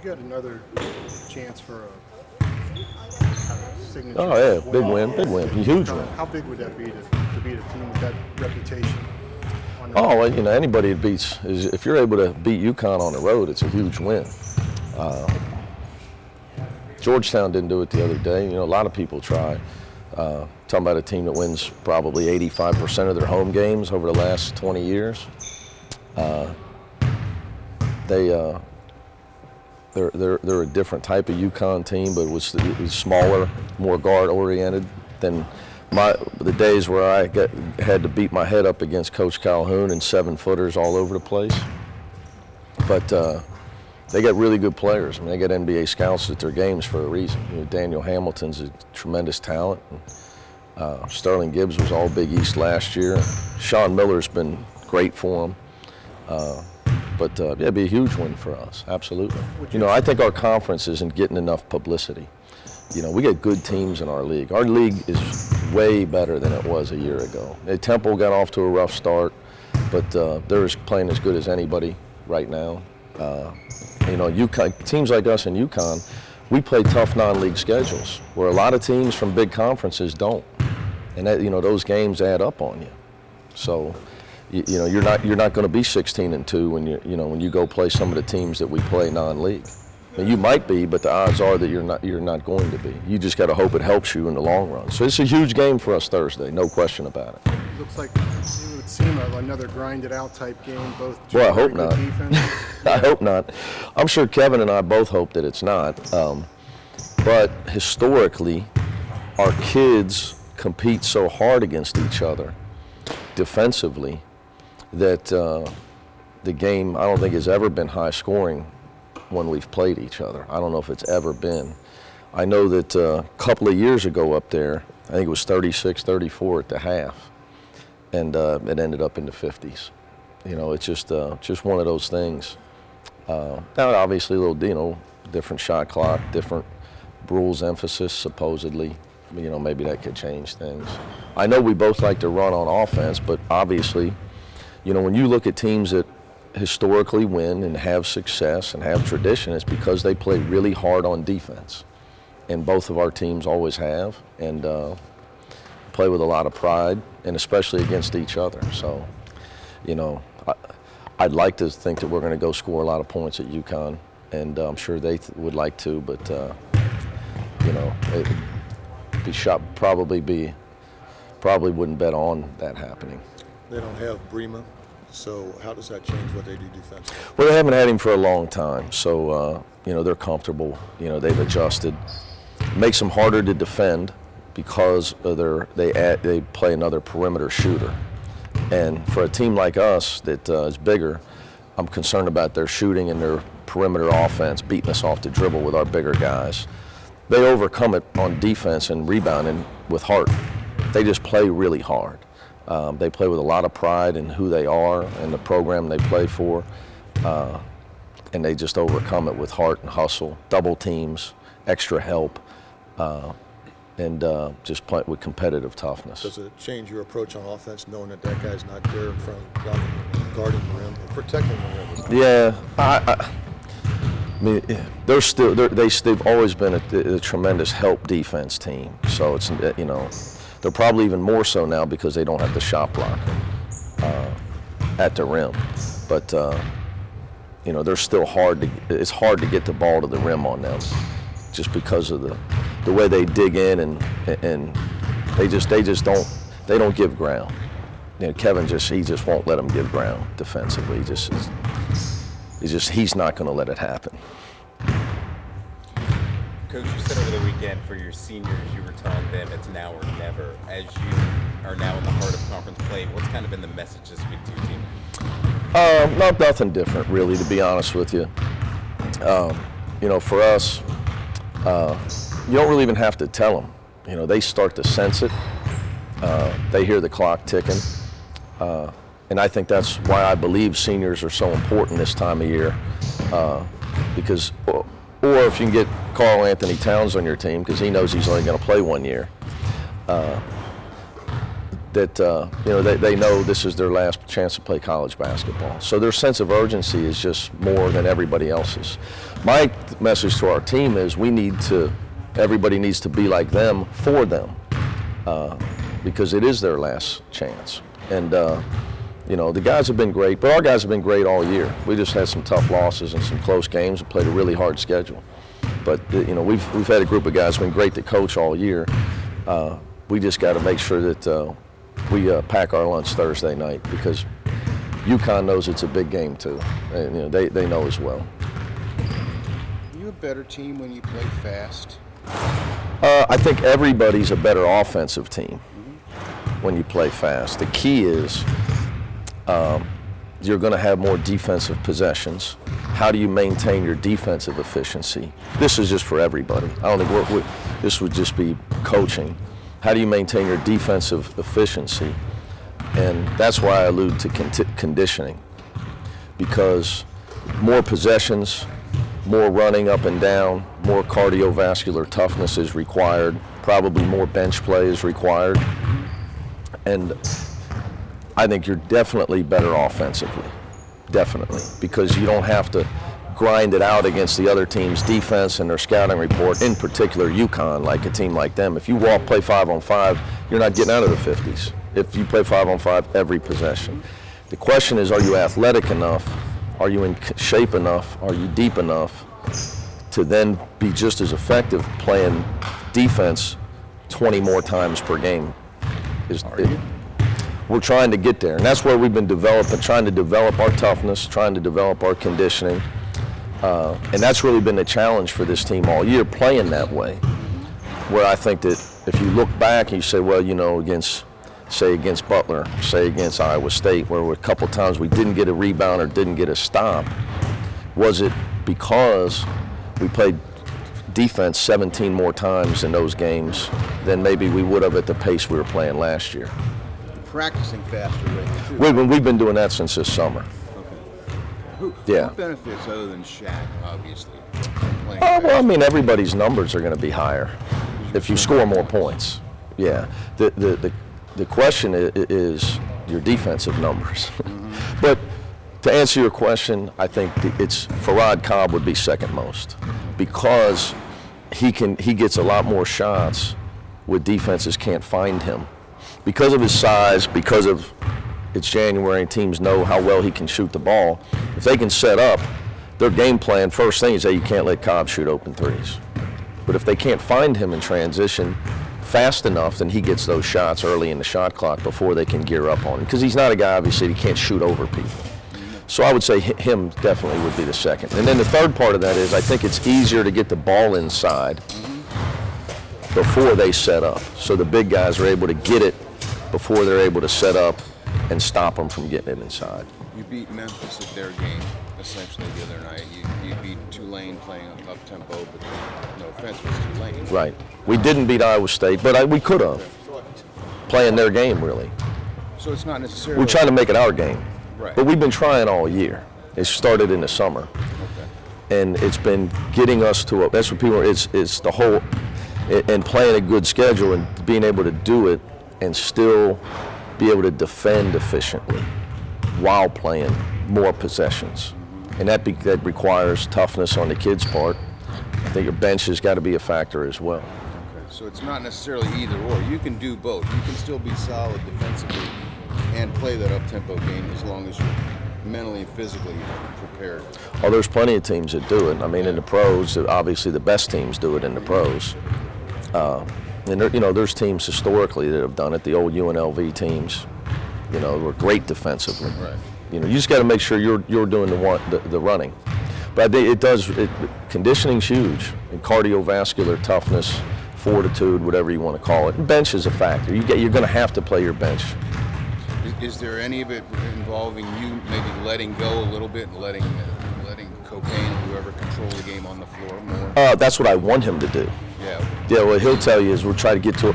got another chance for a signature. Oh yeah, big win, huge win. How big would that be to beat a team with that reputation? Oh, well, anybody that beats, if you're able to beat UConn on the road, it's a huge win. Georgetown didn't do it the other day. A lot of people try. Talking about a team that wins probably 85% of their home games over the last 20 years. They're a different type of UConn team, but it was smaller, more guard-oriented than the days where I had to beat my head up against Coach Calhoun and 7-footers all over the place. But they got really good players. They got NBA scouts at their games for a reason. Daniel Hamilton's a tremendous talent. Sterling Gibbs was all Big East last year. Sean Miller's been great for them. But it'd be a huge win for us, absolutely. I think our conference isn't getting enough publicity. We get good teams in our league. Our league is way better than it was a year ago. Temple got off to a rough start, but they're playing as good as anybody right now. UConn, teams like us in UConn, we play tough non-league schedules where a lot of teams from big conferences don't, and that, those games add up on you. So, you're not going to be 16-2 when you go play some of the teams that we play non-league. You might be, but the odds are that you're not going to be. You just got to hope it helps you in the long run. So it's a huge game for us Thursday, no question about it. Looks like it would seem another grinded-out type game. Both. Well, I hope not. I hope not. I'm sure Kevin and I both hope that it's not. But historically, our kids compete so hard against each other defensively that the game, I don't think, has ever been high-scoring when we've played each other. I don't know if it's ever been. I know that a couple of years ago up there, I think it was 36-34 at the half, and it ended up in the 50s. It's just one of those things. Now, obviously, a little, different shot clock, different rules emphasis, supposedly. Maybe that could change things. I know we both like to run on offense, but obviously, when you look at teams that historically win and have success and have tradition, it's because they play really hard on defense. And both of our teams always have, and play with a lot of pride, and especially against each other. So, I'd like to think that we're going to go score a lot of points at UConn, and I'm sure they would like to, but it'd be shot, probably wouldn't bet on that happening. They don't have Bremer. So how does that change what they do defensively? Well, they haven't had him for a long time, so they're comfortable. They've adjusted. Makes them harder to defend because they play another perimeter shooter. And for a team like us that is bigger, I'm concerned about their shooting and their perimeter offense, beating us off the dribble with our bigger guys. They overcome it on defense and rebounding with heart. They just play really hard. They play with a lot of pride in who they are and the program they play for, and they just overcome it with heart and hustle, double teams, extra help, and just play with competitive toughness. Does it change your approach on offense, knowing that guy's not there in front of guarding the rim, protecting the rim? Yeah, I mean, they've always been a tremendous help defense team. So it's they're probably even more so now because they don't have the shot blocker at the rim. But they're still it's hard to get the ball to the rim on them, just because of the way they dig in and they don't give ground. Kevin he just won't let them give ground defensively. He's not going to let it happen. Coach, you said over the weekend for your seniors, you were telling them it's now or never. As you are now in the heart of conference play, what's kind of been the message this week to your team? Nothing different, really, to be honest with you. For us, you don't really even have to tell them. They start to sense it. They hear the clock ticking. And I think that's why I believe seniors are so important this time of year, because or if you can get Karl Anthony Towns on your team, because he knows he's only going to play 1 year, that they know this is their last chance to play college basketball. So their sense of urgency is just more than everybody else's. My message to our team is everybody needs to be like them for them, because it is their last chance. And the guys have been great, but our guys have been great all year. We just had some tough losses and some close games and played a really hard schedule. But we've had a group of guys who've been great to coach all year. We just got to make sure that we pack our lunch Thursday night, because UConn knows it's a big game too. And, they know as well. Are you a better team when you play fast? I think everybody's a better offensive team when you play fast. The key is you're going to have more defensive possessions. How do you maintain your defensive efficiency? This is just for everybody. I don't think this would just be coaching. How do you maintain your defensive efficiency? And that's why I allude to conditioning, because more possessions, more running up and down, more cardiovascular toughness is required, probably more bench play is required. And I think you're definitely better offensively, definitely, because you don't have to grind it out against the other team's defense and their scouting report, in particular UConn, like a team like them. If you play 5-on-5, you're not getting out of the 50s. If you play 5-on-5 every possession. The question is, are you athletic enough? Are you in shape enough? Are you deep enough to then be just as effective playing defense 20 more times per game? We're trying to get there, and that's where we've been trying to develop our toughness, trying to develop our conditioning. And that's really been the challenge for this team all year, playing that way. Where I think that if you look back and you say, well, against Butler, say against Iowa State, where a couple times we didn't get a rebound or didn't get a stop, was it because we played defense 17 more times in those games than maybe we would have at the pace we were playing last year? Practicing faster rate too. We've been doing that since this summer. Who benefits other than Shaq, obviously? Everybody's numbers are going to be higher if you score more points. Yeah. The question is your defensive numbers. But to answer your question, I think it's Farad Cobb would be second most, because he gets a lot more shots where defenses can't find him. Because of his size, because of it's January and teams know how well he can shoot the ball, if they can set up, their game plan, first thing is that you can't let Cobb shoot open threes. But if they can't find him in transition fast enough, then he gets those shots early in the shot clock before they can gear up on him. Because he's not a guy, obviously, he can't shoot over people. So I would say him definitely would be the second. And then the third part of that is I think it's easier to get the ball inside before they set up. So the big guys are able to get it before they're able to set up and stop them from getting it inside. You beat Memphis at their game, essentially, the other night. You beat Tulane playing up-tempo, but no offense was Tulane. Right. We didn't beat Iowa State, but we could have. Playing their game, really. So it's not necessarily... We're trying to make it our game. Right. But we've been trying all year. It started in the summer. Okay. And it's been getting us to that's what people it's the whole, and playing a good schedule and being able to do it and still be able to defend efficiently while playing more possessions. And that requires toughness on the kids' part. I think your bench has got to be a factor as well. Okay. So it's not necessarily either or. You can do both. You can still be solid defensively and play that up-tempo game as long as you're mentally and physically prepared. Oh, there's plenty of teams that do it. I mean, in the pros, obviously the best teams do it in the pros. And there's teams historically that have done it. The old UNLV teams, were great defensively. Right. You just got to make sure you're doing the running. But I think conditioning's huge, and cardiovascular toughness, fortitude, whatever you want to call it. And bench is a factor. You're going to have to play your bench. Is there any of it involving you maybe letting go a little bit and letting Cocaine or whoever control the game on the floor more? That's what I want him to do. Yeah. Yeah, what he'll tell you is we'll try to get to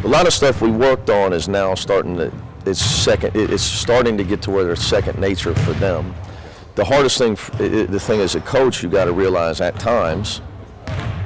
a lot of stuff we worked on is now starting to get to where it's second nature for them. The hardest thing, the thing as a coach, you got to realize at times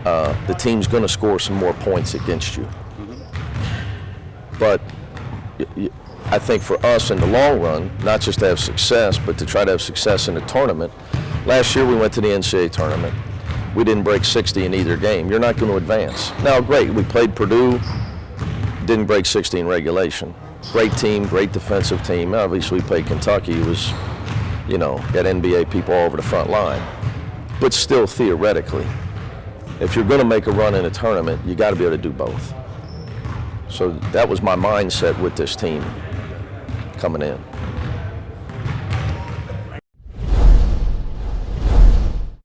the team's going to score some more points against you. Mm-hmm. But I think for us in the long run, not just to have success, but to try to have success in the tournament. Last year we went to the NCAA tournament. We didn't break 60 in either game. You're not going to advance. Now, great, we played Purdue, didn't break 60 in regulation. Great team, great defensive team. Obviously, we played Kentucky. It was, got NBA people all over the front line. But still, theoretically, if you're going to make a run in a tournament, you got to be able to do both. So that was my mindset with this team coming in.